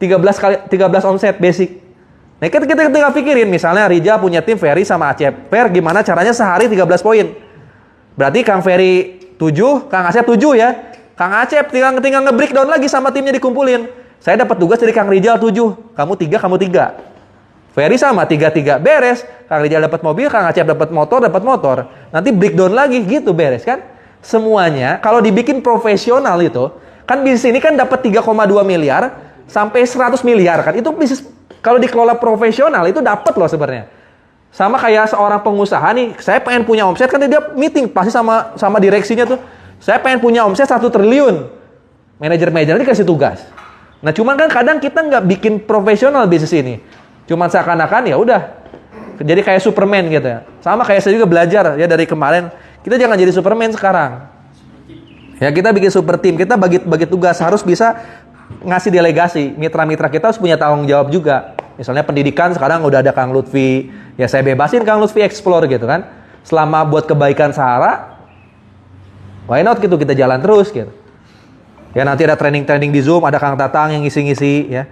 Speaker 1: 13 kali 13 omset basic. Nah, kita tinggal pikirin misalnya Rija punya tim Ferry sama Acep. Fer gimana caranya sehari 13 poin? Berarti Kang Ferry 7, Kang Acep 7 ya. Kang Acep tinggal nge-breakdown lagi sama timnya dikumpulin. Saya dapat tugas dari Kang Rijal 7, kamu 3, kamu 3. Ferry sama 3-3 beres. Kang Rijal dapat mobil, Kang Acep dapat motor. Nanti breakdown lagi gitu beres kan? Semuanya kalau dibikin profesional itu, kan bisnis ini kan dapat 3,2 miliar sampai 100 miliar kan? Itu bisnis kalau dikelola profesional itu dapat loh sebenarnya. Sama kayak seorang pengusaha nih, saya pengen punya omset kan dia meeting pasti sama direksinya tuh. Saya pengen punya omset 1 triliun. Manajer-manajer ini kasih tugas. Nah, cuman kan kadang kita nggak bikin profesional bisnis ini. Cuman seakan-akan ya udah jadi kayak Superman gitu ya. Sama kayak saya juga belajar ya dari kemarin. Kita jangan jadi Superman sekarang. Ya kita bikin super team. Kita bagi tugas harus bisa ngasih delegasi. Mitra-mitra kita harus punya tanggung jawab juga. Misalnya pendidikan sekarang udah ada Kang Lutfi. Ya saya bebasin Kang Lutfi explore gitu kan. Selama buat kebaikan Sahara, why not gitu kita jalan terus gitu. Ya nanti ada training di Zoom, ada Kang Tatang yang ngisi-ngisi ya.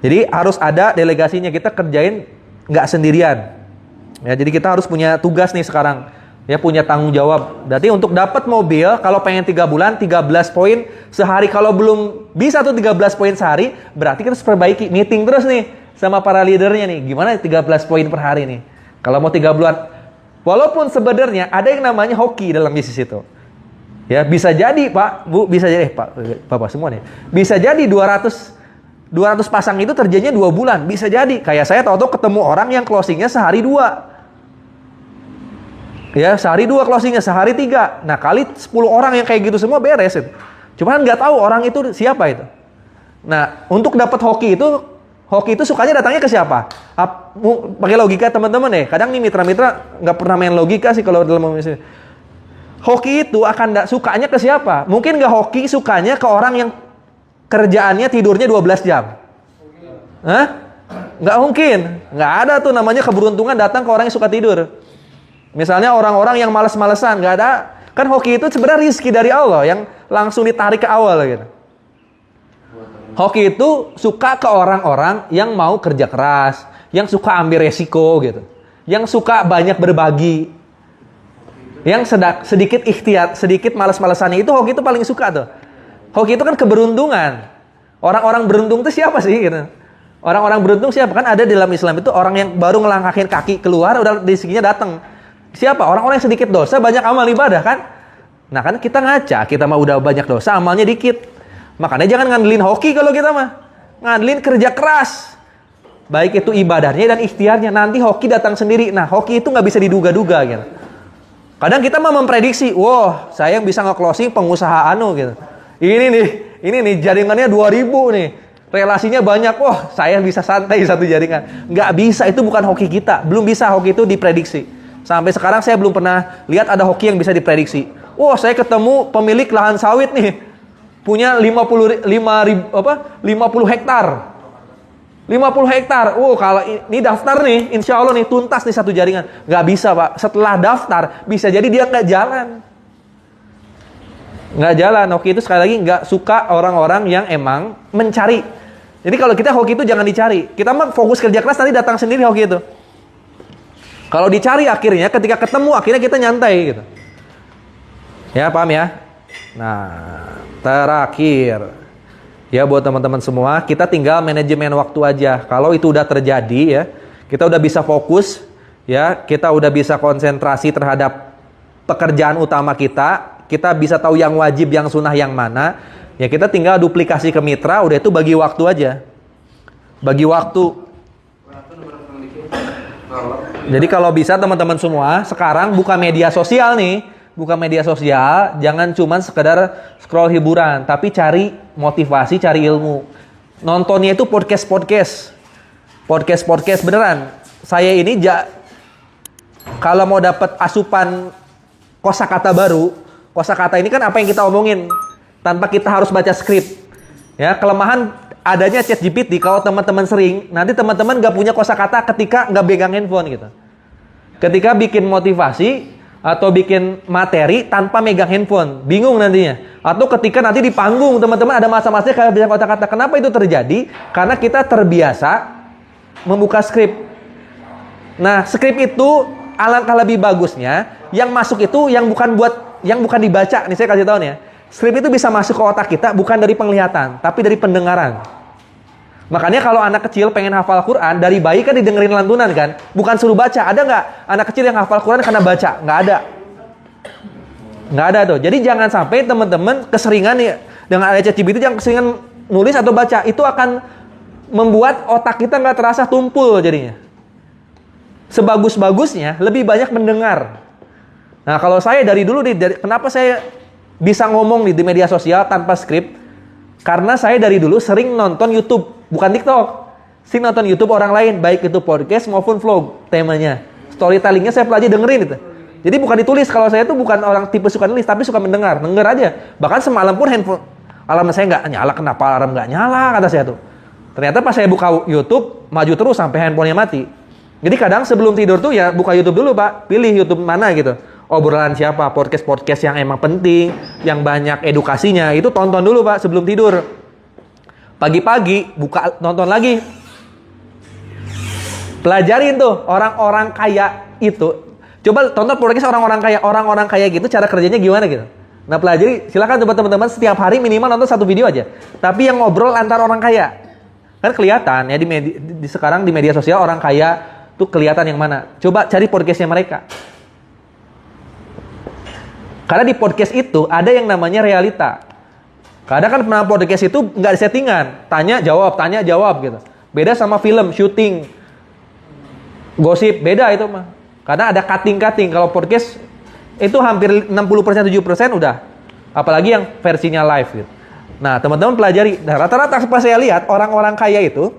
Speaker 1: Jadi harus ada delegasinya, kita kerjain nggak sendirian. Ya, jadi kita harus punya tugas nih sekarang. Ya, punya tanggung jawab. Berarti untuk dapat mobil, kalau pengen 3 bulan, 13 poin sehari. Kalau belum bisa tuh 13 poin sehari, berarti kita harus perbaiki. Meeting terus nih sama para leadernya nih. Gimana 13 poin per hari nih? Kalau mau 3 bulan. Walaupun sebenarnya ada yang namanya hoki dalam bisnis itu. Ya, bisa jadi Pak, Bu, bisa jadi Pak, Bapak semua nih. Bisa jadi 200 pasang itu terjadinya 2 bulan. Bisa jadi. Kayak saya tahu-tahu ketemu orang yang closingnya sehari 2. Ya, sehari 2 closingnya, sehari 3. Nah, kali 10 orang yang kayak gitu semua beres. Cuman nggak tahu orang itu siapa itu. Nah, untuk dapat hoki itu Hoki itu sukanya datangnya ke siapa? Pakai logika teman-teman ya. Kadang nih mitra-mitra nggak pernah main logika sih kalau dalam misalnya. Hoki itu akan sukanya ke siapa? Mungkin nggak hoki sukanya ke orang yang kerjaannya tidurnya 12 jam. Hah? Nggak mungkin. Nggak ada tuh namanya keberuntungan datang ke orang yang suka tidur. Misalnya orang-orang yang malas-malesan, nggak ada. Kan hoki itu sebenarnya rizki dari Allah yang langsung ditarik ke awal gitu. Hoki itu suka ke orang-orang yang mau kerja keras, yang suka ambil resiko gitu, yang suka banyak berbagi, yang sedikit ikhtiar, sedikit malas-malasannya itu hoki itu paling suka tuh. Hoki itu kan keberuntungan. Orang-orang beruntung itu siapa sih gitu? Orang-orang beruntung siapa? Kan ada di dalam Islam itu orang yang baru ngelangkahin kaki keluar udah rezekinya datang. Siapa? Orang-orang yang sedikit dosa, banyak amal ibadah kan? Nah kan kita ngaca, kita mah udah banyak dosa, amalnya dikit. Makanya jangan ngandelin hoki kalau kita mah. Ngandelin kerja keras. Baik itu ibadahnya dan ikhtiarnya. Nanti hoki datang sendiri. Nah hoki itu nggak bisa diduga-duga gitu. Kadang kita mah memprediksi, wah saya yang bisa nge-closing pengusaha gitu. Ini nih jaringannya 2000 nih. Relasinya banyak, wah saya bisa santai satu jaringan. Nggak bisa, itu bukan hoki kita. Belum bisa hoki itu diprediksi. Sampai sekarang saya belum pernah lihat ada hoki yang bisa diprediksi. Wah, saya ketemu pemilik lahan sawit nih. Punya 50 hektar. 50 hektar. Oh, kalau ini daftar nih, insya Allah nih tuntas nih satu jaringan. Nggak bisa, Pak. Setelah daftar, bisa jadi dia nggak jalan. Nggak jalan. Hoki itu sekali lagi nggak suka orang-orang yang emang mencari. Jadi kalau kita hoki itu jangan dicari. Kita mah fokus kerja keras, nanti datang sendiri hoki itu. Kalau dicari akhirnya ketika ketemu akhirnya kita nyantai gitu. Ya paham ya? Nah terakhir ya buat teman-teman semua, kita tinggal manajemen waktu aja. Kalau itu udah terjadi ya, kita udah bisa fokus ya, kita udah bisa konsentrasi terhadap pekerjaan utama kita. Kita bisa tahu yang wajib, yang sunnah, yang mana. Ya kita tinggal duplikasi ke mitra, udah itu bagi waktu aja. Bagi waktu. Jadi kalau bisa teman-teman semua, sekarang buka media sosial nih. Buka media sosial, jangan cuman sekedar scroll hiburan, tapi cari motivasi, cari ilmu. Nontonnya itu podcast beneran. Saya ini kalau mau dapat asupan kosakata baru, kosakata ini kan apa yang kita omongin tanpa kita harus baca skrip. Ya, kelemahan adanya ChatGPT, kalau teman-teman sering, nanti teman-teman nggak punya kosakata ketika nggak pegang handphone gitu. Ketika bikin motivasi atau bikin materi tanpa megang handphone, bingung nantinya. Atau ketika nanti di panggung teman-teman ada masa-masanya kayak bisa kata-kata. Kenapa itu terjadi? Karena kita terbiasa membuka skrip. Nah, skrip itu alangkah lebih bagusnya yang masuk itu yang bukan dibaca. Nih saya kasih tahu nih ya. Skrip itu bisa masuk ke otak kita bukan dari penglihatan, tapi dari pendengaran. Makanya kalau anak kecil pengen hafal Quran, dari bayi kan didengerin lantunan kan? Bukan suruh baca. Ada nggak anak kecil yang hafal Quran karena baca? Nggak ada. Nggak ada tuh. Jadi jangan sampai teman-teman keseringan nih, dengan ada ChatGPT jangan keseringan nulis atau baca. Itu akan membuat otak kita nggak terasa tumpul jadinya. Sebagus-bagusnya lebih banyak mendengar. Nah kalau saya dari dulu, kenapa saya bisa ngomong di media sosial tanpa skrip? Karena saya dari dulu sering nonton YouTube. Bukan TikTok. Sering nonton YouTube orang lain, baik itu podcast maupun vlog temanya. Storytellingnya saya pelajari dengerin itu. Jadi bukan ditulis. Kalau saya tuh bukan orang tipe suka nulis, tapi suka mendengar. Denger aja. Bahkan semalam pun handphone alarm saya nggak nyala. Kenapa alarm nggak nyala? Kata saya tuh. Ternyata pas saya buka YouTube, maju terus sampai handphonenya mati. Jadi kadang sebelum tidur tuh ya buka YouTube dulu Pak. Pilih YouTube mana gitu. Obrolan siapa, podcast yang emang penting, yang banyak edukasinya, itu tonton dulu Pak sebelum tidur. Pagi-pagi buka nonton lagi. Pelajarin tuh orang-orang kaya itu. Coba tonton podcast orang-orang kaya gitu, cara kerjanya gimana gitu. Nah pelajari, silakan coba teman-teman setiap hari minimal nonton satu video aja. Tapi yang ngobrol antar orang kaya. Kan kelihatan ya sekarang di media sosial orang kaya tuh kelihatan yang mana. Coba cari podcastnya mereka. Karena di podcast itu ada yang namanya realita. Kadang kan pernah podcast itu nggak ada settingan. Tanya jawab gitu. Beda sama film, syuting, gosip, beda itu mah. Karena ada cutting. Kalau podcast itu hampir 60%, 70% udah. Apalagi yang versinya live gitu. Nah teman-teman pelajari. Nah, rata-rata pas saya lihat orang-orang kaya itu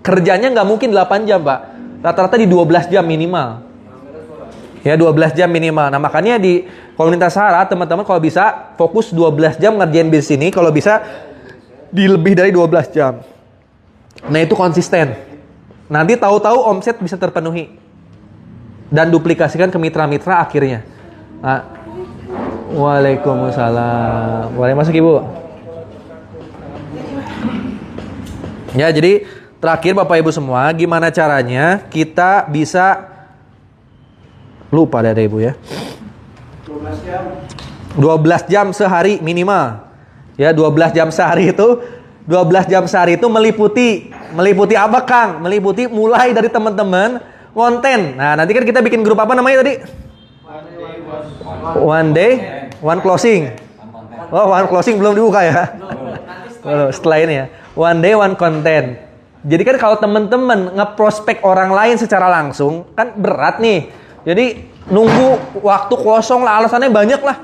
Speaker 1: Kerjanya nggak mungkin 8 jam, Pak. Rata-rata di 12 jam minimal. Ya, 12 jam minimal. Nah, makanya di komunitas Sahara, teman-teman kalau bisa fokus 12 jam ngerjain bisnis ini, kalau bisa di lebih dari 12 jam. Nah, itu konsisten. Nanti tahu-tahu omset bisa terpenuhi. Dan duplikasikan ke mitra-mitra akhirnya. Nah, Waalaikumsalam. Boleh masuk, Ibu? Ya, jadi terakhir Bapak Ibu semua, gimana caranya kita bisa lupa ada Ibu ya. 12 jam sehari minimal. Ya, 12 jam sehari itu 12 jam sehari itu meliputi apa, Kang? Meliputi mulai dari teman-teman konten. Nah, nanti kan kita bikin grup apa namanya tadi? One day, one closing. Oh, one closing belum dibuka ya? Belum, setelah ini ya. One day, one content. Jadi kan kalau teman-teman ngeprospek orang lain secara langsung, kan berat nih. Jadi nunggu waktu kosong lah, alasannya banyak lah.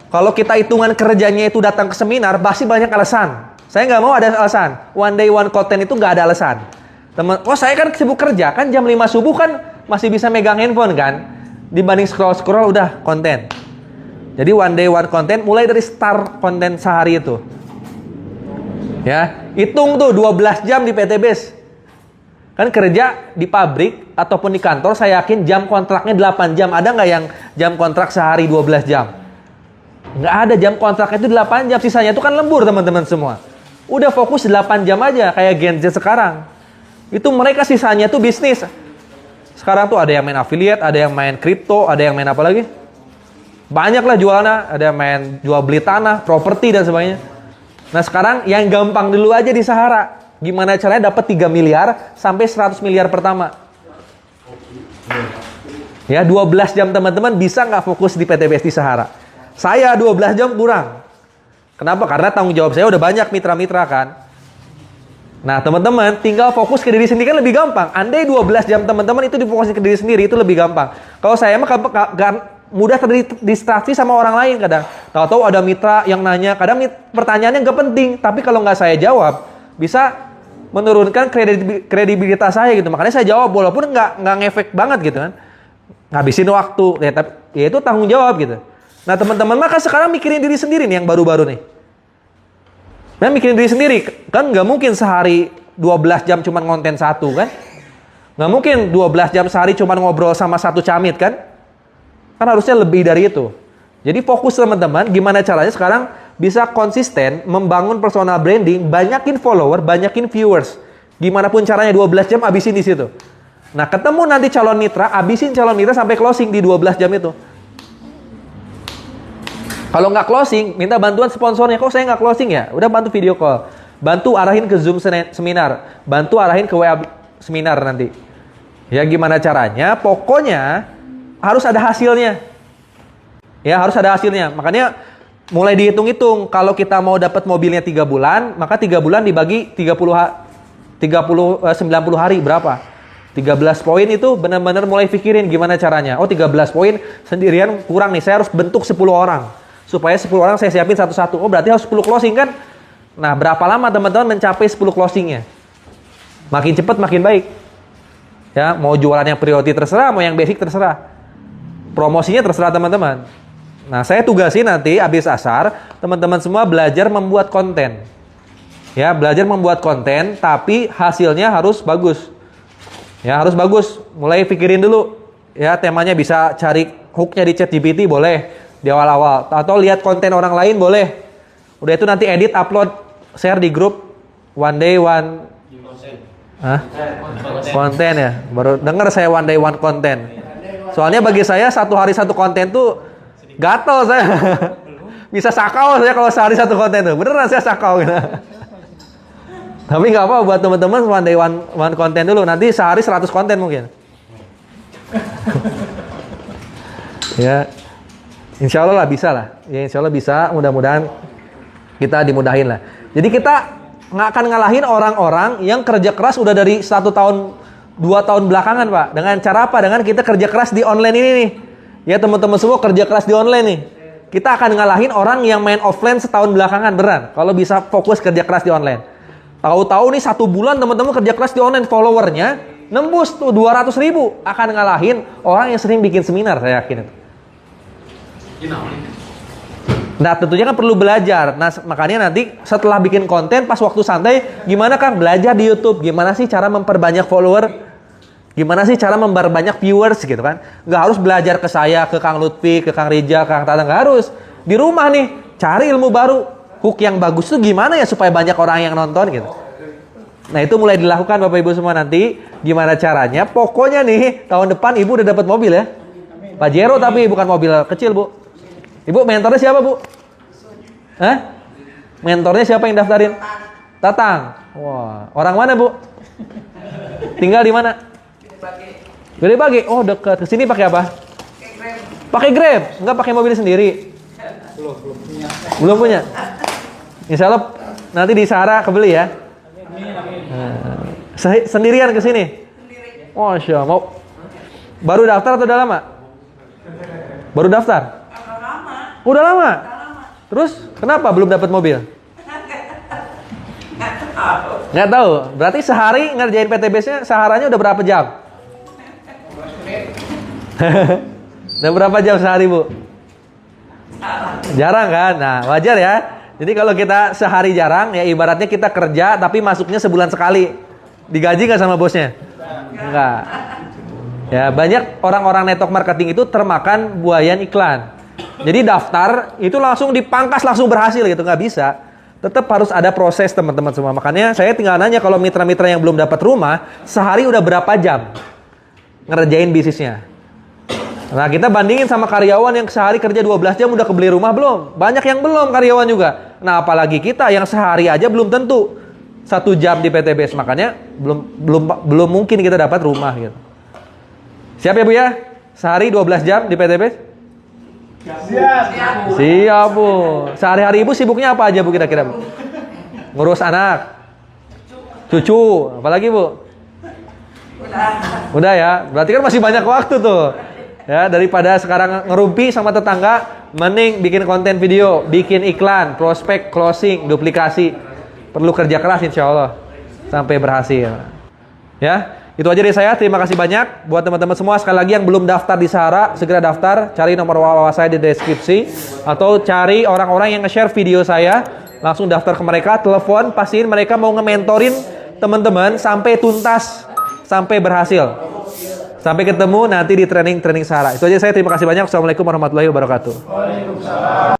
Speaker 1: Kalau kita hitungan kerjanya itu datang ke seminar, pasti banyak alasan. Saya nggak mau ada alasan. One day, one content itu nggak ada alasan. Saya kan sibuk kerja, kan jam 5 subuh kan masih bisa megang handphone kan. Dibanding scroll-scroll udah konten. Jadi one day, one content mulai dari start konten sehari itu. Ya, hitung tuh 12 jam di PT Base. Kan kerja di pabrik ataupun di kantor, saya yakin jam kontraknya 8 jam. Ada nggak yang jam kontrak sehari 12 jam? Nggak ada, jam kontraknya itu 8 jam. Sisanya itu kan lembur teman-teman semua. Udah fokus 8 jam aja kayak Gen Z sekarang. Itu mereka sisanya tuh bisnis. Sekarang tuh ada yang main affiliate, ada yang main kripto, ada yang main apa lagi? Banyak lah jualannya. Ada yang main jual beli tanah, properti dan sebagainya. Nah sekarang yang gampang dulu aja di Sahara. Gimana caranya dapat 3 miliar sampai 100 miliar pertama. Ya, 12 jam teman-teman bisa nggak fokus di PTBS di Sahara? Saya 12 jam kurang. Kenapa? Karena tanggung jawab saya udah banyak mitra-mitra kan. Nah teman-teman tinggal fokus ke diri sendiri kan lebih gampang. Andai 12 jam teman-teman itu difokusin ke diri sendiri itu lebih gampang. Kalau saya mah mudah terdistraksi sama orang lain kadang. Tahu-tahu ada mitra yang nanya, kadang pertanyaannya nggak penting, tapi kalau nggak saya jawab bisa menurunkan kredibilitas saya gitu. Makanya saya jawab walaupun nggak ngefek banget gitu kan. Ngabisin waktu, ya, tapi ya itu tanggung jawab gitu. Nah teman-teman maka sekarang mikirin diri sendiri nih yang baru-baru nih. Nah mikirin diri sendiri, kan nggak mungkin sehari 12 jam cuma konten satu kan. Nggak mungkin 12 jam sehari cuma ngobrol sama satu camit kan. Kan harusnya lebih dari itu. Jadi fokus teman-teman, gimana caranya sekarang bisa konsisten membangun personal branding, banyakin follower, banyakin viewers. Gimana pun caranya 12 jam habisin di situ. Nah, ketemu nanti calon mitra, habisin calon mitra sampai closing di 12 jam itu. Kalau nggak closing, minta bantuan sponsornya. Kok saya nggak closing ya? Udah bantu video call. Bantu arahin ke Zoom seminar. Bantu arahin ke WA seminar nanti. Ya gimana caranya? Pokoknya harus ada hasilnya. Ya harus ada hasilnya. Makanya mulai dihitung-hitung. Kalau kita mau dapat mobilnya 3 bulan, maka 3 bulan dibagi 90 hari berapa? 13 poin itu benar-benar mulai pikirin gimana caranya. Oh 13 poin sendirian kurang nih. Saya harus bentuk 10 orang. Supaya 10 orang saya siapin satu-satu. Oh berarti harus 10 closing kan? Nah berapa lama teman-teman mencapai 10 closingnya? Makin cepat makin baik. Ya mau jualan yang priority terserah, mau yang basic terserah. Promosinya terserah teman-teman. Nah saya tugasin nanti habis asar, teman-teman semua belajar membuat konten. Ya belajar membuat konten, tapi hasilnya harus bagus. Ya harus bagus. Mulai pikirin dulu. Ya temanya bisa cari hooknya di ChatGPT boleh. Di awal-awal, atau lihat konten orang lain boleh. Udah itu nanti edit, upload, share di grup one day one konten ya. Baru dengar saya one day one konten. Soalnya bagi saya satu hari satu konten tuh gatel saya. Bisa sakau saya kalau sehari satu konten tuh. Beneran saya sakau gitu. Tapi nggak apa buat teman-teman one day one konten dulu. Nanti sehari 100 konten mungkin. Ya. Insya Allah lah bisa lah. Ya insya Allah bisa. Mudah-mudahan kita dimudahin lah. Jadi kita nggak akan ngalahin orang-orang yang kerja keras udah dari 1 tahun, 2 tahun belakangan Pak. Dengan cara apa? Dengan kita kerja keras di online ini nih. Ya teman-teman semua kerja keras di online nih. Kita akan ngalahin orang yang main offline setahun belakangan beneran. Kalau bisa fokus kerja keras di online. Tahu-tahu nih 1 bulan teman-teman kerja keras di online, followernya nembus tuh 200.000. Akan ngalahin orang yang sering bikin seminar, saya yakin itu. Nah tentunya kan perlu belajar. Nah makanya nanti setelah bikin konten pas waktu santai, gimana Kang belajar di YouTube, gimana sih cara memperbanyak follower, gimana sih cara memperbanyak viewers gitu kan. Nggak harus belajar ke saya, ke Kang Lutfi, ke Kang Rija, ke Kang Tatang, nggak harus. Di rumah nih cari ilmu baru, hook yang bagus tuh gimana ya supaya banyak orang yang nonton gitu. Nah itu mulai dilakukan Bapak Ibu semua. Nanti gimana caranya, pokoknya nih tahun depan Ibu udah dapat mobil ya, Pajero, tapi bukan mobil kecil Bu. Ibu mentornya siapa Bu? Hah? Mentornya siapa yang daftarin? Tatang. Wah, orang mana Bu? Tinggal di mana? Gede Bage. Oh dekat. Kesini pakai apa? Pakai Grab. Enggak pakai mobil sendiri? Belum punya. Insya Allah nanti di Sahara kebeli ya. Sendirian kesini? Masya Allah. Baru daftar atau udah lama? Baru daftar? Udah lama. Terus kenapa belum dapat mobil? Nggak tahu. Berarti sehari ngerjain PTBS-nya saharanya udah berapa jam? Udah berapa jam sehari Bu? Jarang kan? Nah wajar ya. Jadi kalau kita sehari jarang, ya ibaratnya kita kerja tapi masuknya sebulan sekali. Digaji nggak sama bosnya? Enggak. Ya banyak orang-orang network marketing itu termakan buayan iklan. Jadi daftar itu langsung dipangkas, langsung berhasil gitu, nggak bisa. Tetap harus ada proses teman-teman semua. Makanya saya tinggal nanya kalau mitra-mitra yang belum dapat rumah, sehari udah berapa jam ngerjain bisnisnya. Nah kita bandingin sama karyawan yang sehari kerja 12 jam udah kebeli rumah belum? Banyak yang belum karyawan juga. Nah apalagi kita yang sehari aja belum tentu 1 jam di PTBS. Makanya belum mungkin kita dapat rumah gitu. Siap ya Bu ya? Sehari 12 jam di PTBS? Siap Bu. Sehari-hari Ibu sibuknya apa aja Bu kira-kira Bu? Ngurus anak, cucu, apalagi Bu? Udah ya. Berarti kan masih banyak waktu tuh. Ya daripada sekarang ngerumpi sama tetangga, mending bikin konten video, bikin iklan, prospek, closing, duplikasi. Perlu kerja keras insya Allah sampai berhasil. Ya. Itu aja dari saya, terima kasih banyak. Buat teman-teman semua, sekali lagi yang belum daftar di Sahara, segera daftar, cari nomor WhatsApp saya di deskripsi. Atau cari orang-orang yang nge-share video saya, langsung daftar ke mereka, telepon, pastiin mereka mau nge-mentorin teman-teman sampai tuntas, sampai berhasil. Sampai ketemu nanti di training Sahara. Itu aja saya, terima kasih banyak. Assalamualaikum warahmatullahi wabarakatuh.